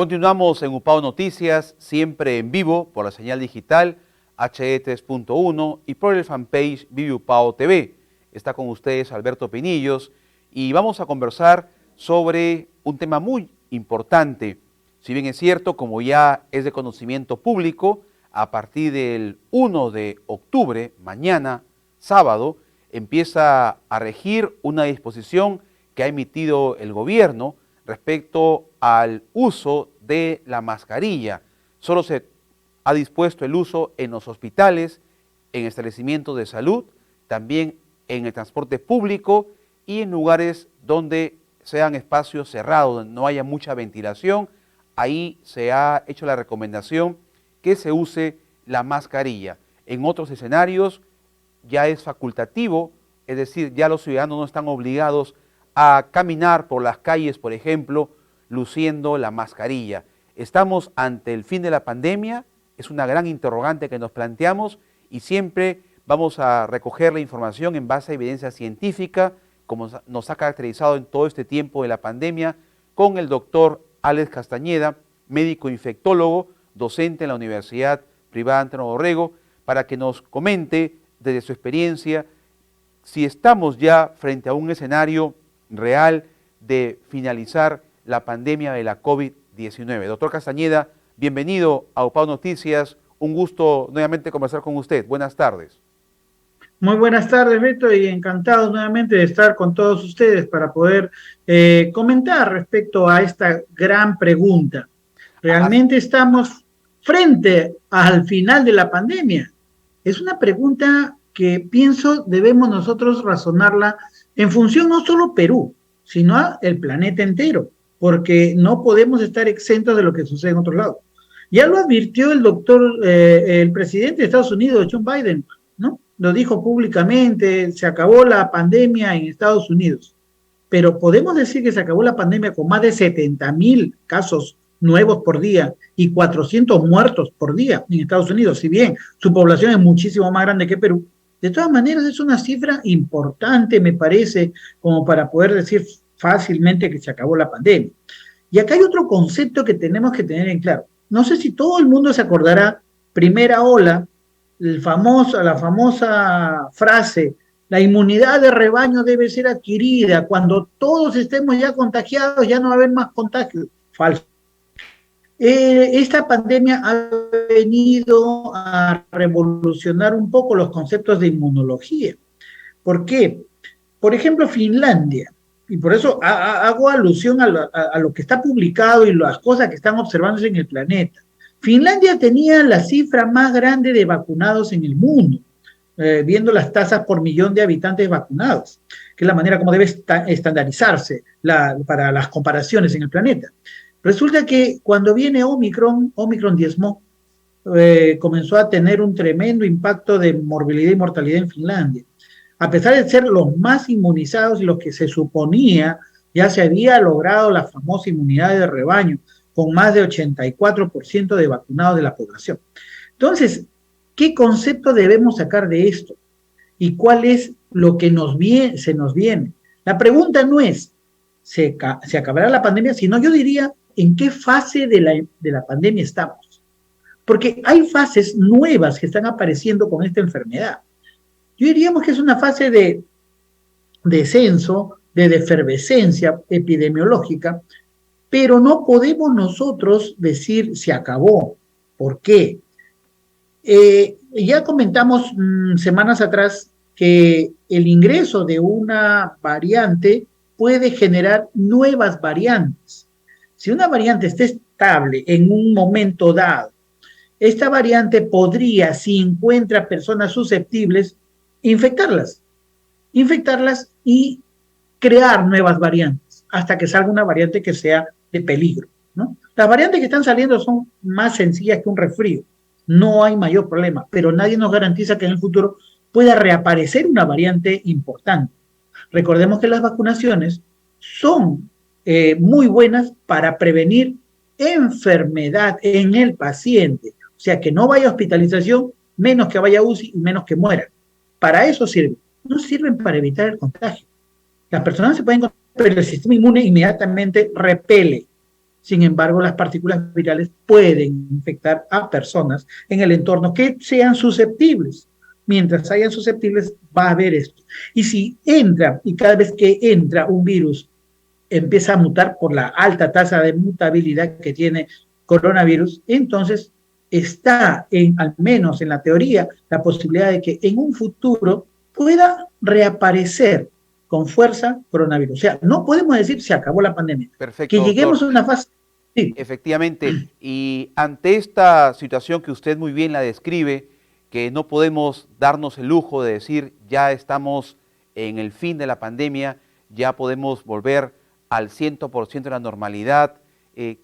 Continuamos en UPAO Noticias, siempre en vivo por la señal digital HE3.1 y por el fanpage Vive UPAO TV. Está con ustedes Alberto Pinillos y vamos a conversar sobre un tema muy importante. Si bien es cierto, como ya es de conocimiento público, a partir del 1 de octubre, mañana, sábado, empieza a regir una disposición que ha emitido el gobierno respecto al uso de la mascarilla. Solo se ha dispuesto el uso en los hospitales, en establecimientos de salud, también en el transporte público y en lugares donde sean espacios cerrados, donde no haya mucha ventilación. Ahí se ha hecho la recomendación que se use la mascarilla. En otros escenarios ya es facultativo, es decir, ya los ciudadanos no están obligados a caminar por las calles, por ejemplo, luciendo la mascarilla. ¿Estamos ante el fin de la pandemia? Es una gran interrogante que nos planteamos y siempre vamos a recoger la información en base a evidencia científica, como nos ha caracterizado en todo este tiempo de la pandemia, con el doctor Alex Castañeda, médico infectólogo, docente en la Universidad Privada Antonio Borrego, para que nos comente desde su experiencia si estamos ya frente a un escenario real de finalizar la pandemia de la COVID-19. Doctor Castañeda, bienvenido a UPAO Noticias. Un gusto nuevamente conversar con usted. Buenas tardes. Muy buenas tardes, Beto, y encantado nuevamente de estar con todos ustedes para poder comentar respecto a esta gran pregunta. ¿Realmente estamos frente al final de la pandemia? Es una pregunta que pienso debemos nosotros razonarla en función no solo Perú, sino al planeta entero, porque no podemos estar exentos de lo que sucede en otros lados. Ya lo advirtió el presidente de Estados Unidos, Joe Biden, ¿no? Lo dijo públicamente, se acabó la pandemia en Estados Unidos. Pero podemos decir que se acabó la pandemia con más de 70,000 casos nuevos por día y 400 muertos por día en Estados Unidos. Si bien su población es muchísimo más grande que Perú, de todas maneras es una cifra importante, me parece, como para poder decir fácilmente que se acabó la pandemia. Y acá hay otro concepto que tenemos que tener en claro. No sé si todo el mundo se acordará, primera ola, la famosa frase, la inmunidad de rebaño debe ser adquirida, cuando todos estemos ya contagiados ya no va a haber más contagios. Falso. Esta pandemia ha venido a revolucionar un poco los conceptos de inmunología. ¿Por qué? Por ejemplo, Finlandia, y por eso hago alusión a lo que está publicado y las cosas que están observándose en el planeta. Finlandia tenía la cifra más grande de vacunados en el mundo, viendo las tasas por millón de habitantes vacunados, que es la manera como debe estandarizarse para las comparaciones en el planeta. Resulta que cuando viene Omicron diezmó, comenzó a tener un tremendo impacto de morbilidad y mortalidad en Finlandia. A pesar de ser los más inmunizados y los que se suponía ya se había logrado la famosa inmunidad de rebaño, con más de 84% de vacunados de la población. Entonces, ¿qué concepto debemos sacar de esto? ¿Y cuál es lo que se nos viene? La pregunta no es, ¿se acabará la pandemia? Sino yo diría, ¿en qué fase de la pandemia estamos? Porque hay fases nuevas que están apareciendo con esta enfermedad. Yo diríamos que es una fase de descenso, de efervescencia epidemiológica, pero no podemos nosotros decir se acabó. ¿Por qué? Ya comentamos semanas atrás que el ingreso de una variante puede generar nuevas variantes. Si una variante está estable en un momento dado, esta variante podría, si encuentra personas susceptibles, infectarlas y crear nuevas variantes hasta que salga una variante que sea de peligro, ¿no? Las variantes que están saliendo son más sencillas que un resfrío, no hay mayor problema, pero nadie nos garantiza que en el futuro pueda reaparecer una variante importante. Recordemos que las vacunaciones son muy buenas para prevenir enfermedad en el paciente, o sea, que no vaya a hospitalización, menos que vaya a UCI y menos que muera. Para eso sirven, no sirven para evitar el contagio. Las personas se pueden contagiar, pero el sistema inmune inmediatamente repele. Sin embargo, las partículas virales pueden infectar a personas en el entorno que sean susceptibles. Mientras hayan susceptibles, va a haber esto. Y si entra, y cada vez que entra un virus, empieza a mutar por la alta tasa de mutabilidad que tiene coronavirus, entonces está al menos en la teoría, la posibilidad de que en un futuro pueda reaparecer con fuerza coronavirus. O sea, no podemos decir se acabó la pandemia. Perfecto, Que lleguemos doctor. a una fase. Sí. Efectivamente, y ante esta situación que usted muy bien la describe, que no podemos darnos el lujo de decir ya estamos en el fin de la pandemia, ya podemos volver al 100% de la normalidad,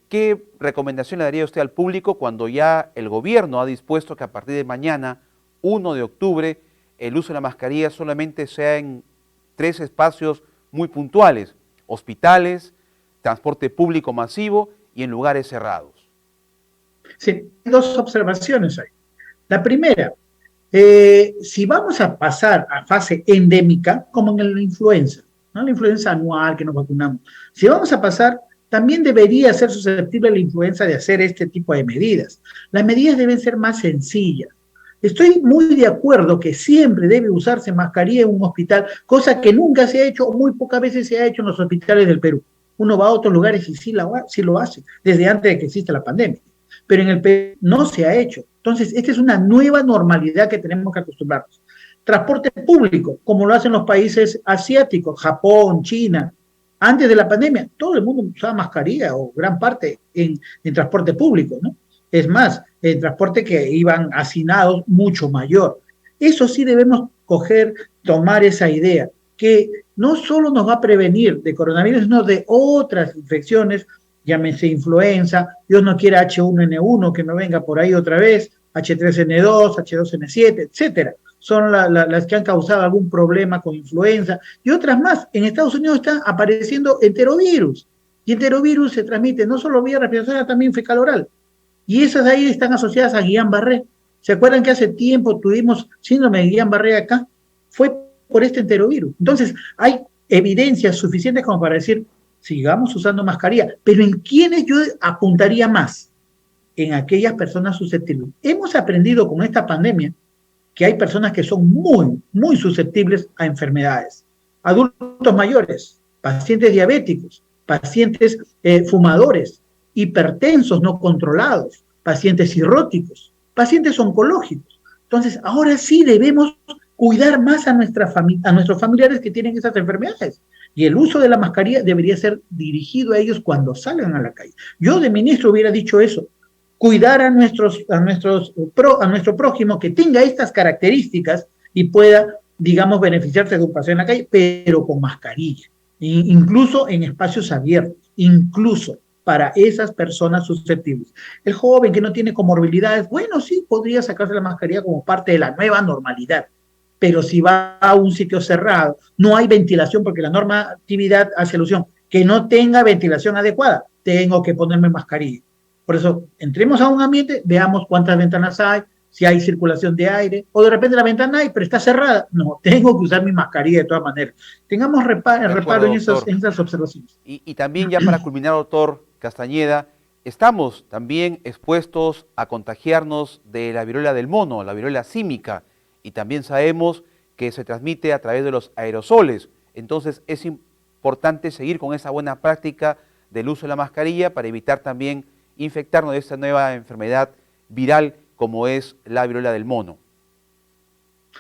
¿qué recomendación le daría usted al público cuando ya el gobierno ha dispuesto que a partir de mañana, 1 de octubre, el uso de la mascarilla solamente sea en 3 espacios muy puntuales: hospitales, transporte público masivo y en lugares cerrados? Sí, hay dos observaciones ahí. La primera, si vamos a pasar a fase endémica, como en la influenza, ¿no? La influenza anual que nos vacunamos, si vamos a pasar, también debería ser susceptible la influenza de hacer este tipo de medidas. Las medidas deben ser más sencillas. Estoy muy de acuerdo que siempre debe usarse mascarilla en un hospital, cosa que nunca se ha hecho o muy pocas veces se ha hecho en los hospitales del Perú. Uno va a otros lugares y sí lo hace, desde antes de que exista la pandemia. Pero en el Perú no se ha hecho. Entonces, esta es una nueva normalidad que tenemos que acostumbrarnos. Transporte público, como lo hacen los países asiáticos, Japón, China. Antes de la pandemia, todo el mundo usaba mascarilla o gran parte en transporte público, ¿no? Es más, el transporte que iban hacinados mucho mayor. Eso sí debemos tomar esa idea, que no solo nos va a prevenir de coronavirus, sino de otras infecciones, llámese influenza, Dios no quiera H1N1 que no venga por ahí otra vez, H3N2, H2N7, etcétera. Son las que han causado algún problema con influenza y otras más. En Estados Unidos está apareciendo enterovirus y enterovirus se transmite no solo vía respiratoria, también fecal oral. Y esas de ahí están asociadas a Guillain-Barré. ¿Se acuerdan que hace tiempo tuvimos síndrome de Guillain-Barré acá? Fue por este enterovirus. Entonces, hay evidencias suficientes como para decir, sigamos usando mascarilla, pero ¿en quiénes yo apuntaría más? En aquellas personas susceptibles. Hemos aprendido con esta pandemia que hay personas que son muy, muy susceptibles a enfermedades. Adultos mayores, pacientes diabéticos, pacientes fumadores, hipertensos no controlados, pacientes cirróticos, pacientes oncológicos. Entonces, ahora sí debemos cuidar más a nuestros familiares que tienen esas enfermedades. Y el uso de la mascarilla debería ser dirigido a ellos cuando salgan a la calle. Yo de ministro hubiera dicho eso, cuidar a nuestro prójimo que tenga estas características y pueda, digamos, beneficiarse de un paseo en la calle, pero con mascarilla, incluso en espacios abiertos, incluso para esas personas susceptibles. El joven que no tiene comorbilidades, bueno, sí, podría sacarse la mascarilla como parte de la nueva normalidad, pero si va a un sitio cerrado, no hay ventilación, porque la normatividad hace alusión, que no tenga ventilación adecuada, tengo que ponerme mascarilla. Por eso, entremos a un ambiente, veamos cuántas ventanas hay, si hay circulación de aire, o de repente la ventana hay, pero está cerrada. No, tengo que usar mi mascarilla de todas maneras. Tengamos reparo en esas observaciones. Y también ya para culminar, doctor Castañeda, estamos también expuestos a contagiarnos de la viruela del mono, la viruela símica, y también sabemos que se transmite a través de los aerosoles. Entonces es importante seguir con esa buena práctica del uso de la mascarilla para evitar también infectarnos de esta nueva enfermedad viral como es la viruela del mono.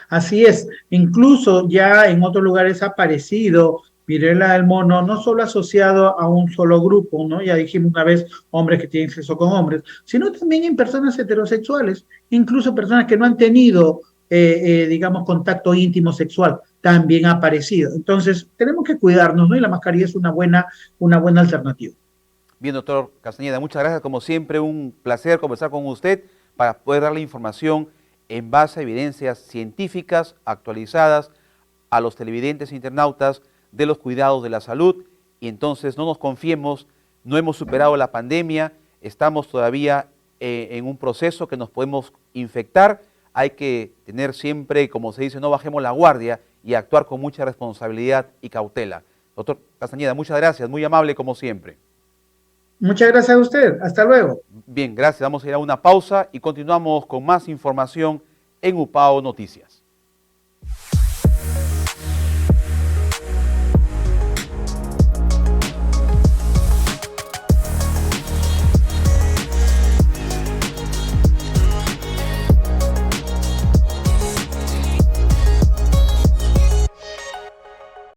Así es, incluso ya en otros lugares ha aparecido viruela del mono, no solo asociado a un solo grupo, ¿no? Ya dijimos una vez, hombres que tienen sexo con hombres, sino también en personas heterosexuales, incluso personas que no han tenido, digamos, contacto íntimo sexual, también ha aparecido. Entonces, tenemos que cuidarnos, ¿no? Y la mascarilla es una buena alternativa. Bien, doctor Castañeda, muchas gracias. Como siempre, un placer conversar con usted para poder darle información en base a evidencias científicas actualizadas a los televidentes e internautas de los cuidados de la salud. Y entonces no nos confiemos, no hemos superado la pandemia, estamos todavía en un proceso que nos podemos infectar. Hay que tener siempre, como se dice, no bajemos la guardia y actuar con mucha responsabilidad y cautela. Doctor Castañeda, muchas gracias, muy amable como siempre. Muchas gracias a usted. Hasta luego. Bien, gracias. Vamos a ir a una pausa y continuamos con más información en UPAO Noticias.